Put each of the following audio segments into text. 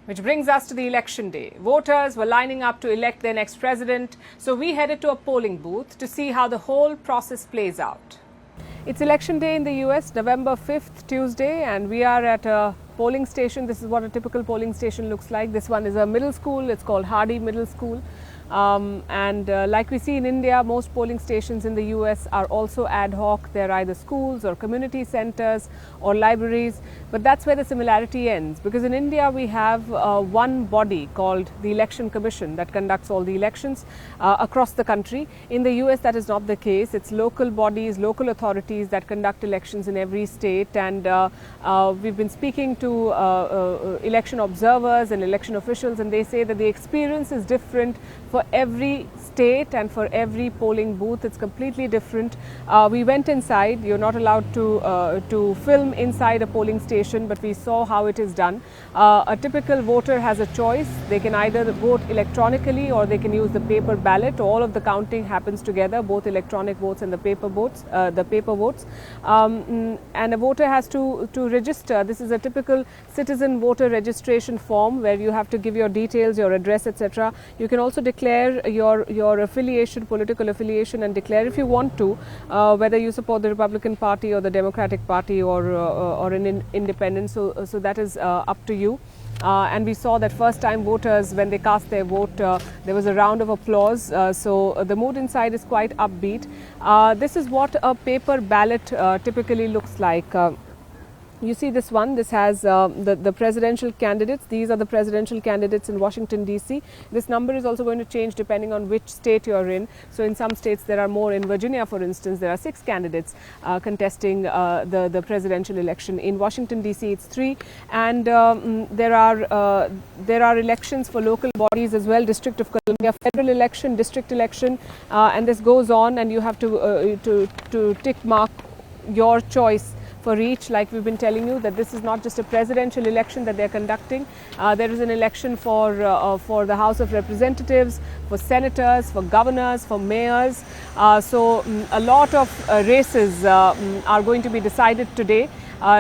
Which brings us to the election day. Voters were lining up to elect their next president, so we headed to a polling booth to see how the whole process plays out. It's election day in the US, November 5th, Tuesday, and we are at a polling station. This is what a typical polling station looks like. This one is a middle school. It's called Hardy Middle School. Like we see in India, most polling stations in the US are also ad hoc. They're either schools or community centers or libraries, but that's where the similarity ends, because in India we have one body called the Election Commission that conducts all the elections across the country. In the US that is not the case. It's local bodies, local authorities that conduct elections in every state, and we've been speaking to election observers and election officials, and they say that the experience is different for every state and for every polling booth. It's completely different. We went inside. You're not allowed to film inside a polling station, but we saw how it is done. A typical voter has a choice. They can either vote electronically or they can use the paper ballot. All of the counting happens together, both electronic votes and the paper votes. And a voter has to register. This is a typical citizen voter registration form where you have to give your details, your address, etc. You can also declare your affiliation, political affiliation, and declare if you want to whether you support the Republican Party or the Democratic Party or an independent. So that is up to you. And we saw that first-time voters, when they cast their vote, there was a round of applause. So the mood inside is quite upbeat. This is what a paper ballot typically looks like. You see this one, this has the presidential candidates. These are the presidential candidates in Washington, D.C. This number is also going to change depending on which state you're in. So in some states there are more. In Virginia, for instance, there are 6 candidates contesting the presidential election. In Washington, D.C. it's 3. And there are elections for local bodies as well, District of Columbia, federal election, district election, and this goes on, and you have to tick mark your choice for each. Like we've been telling you, that this is not just a presidential election that they're conducting. There is an election for the House of Representatives, for senators, for governors, for mayors. So a lot of races are going to be decided today.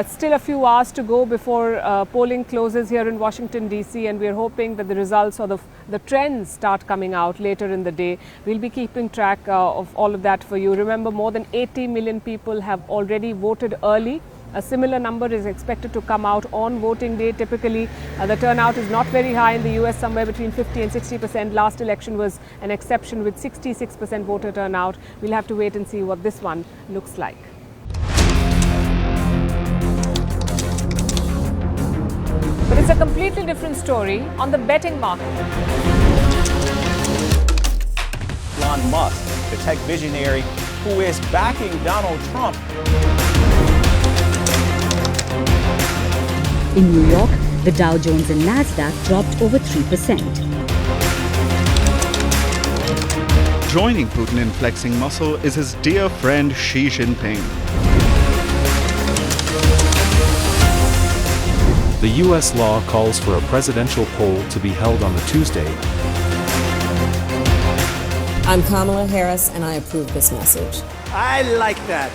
Still a few hours to go before polling closes here in Washington, D.C., and we're hoping that the results or the trends start coming out later in the day. We'll be keeping track of all of that for you. Remember, more than 80 million people have already voted early. A similar number is expected to come out on voting day. Typically, the turnout is not very high in the US, somewhere between 50 and 60%. Last election was an exception with 66% voter turnout. We'll have to wait and see what this one looks like. But it's a completely different story on the betting market. Elon Musk, the tech visionary who is backing Donald Trump. In New York, the Dow Jones and Nasdaq dropped over 3%. Joining Putin in flexing muscle is his dear friend Xi Jinping. The U.S. law calls for a presidential poll to be held on the Tuesday. I'm Kamala Harris, and I approve this message. I like that.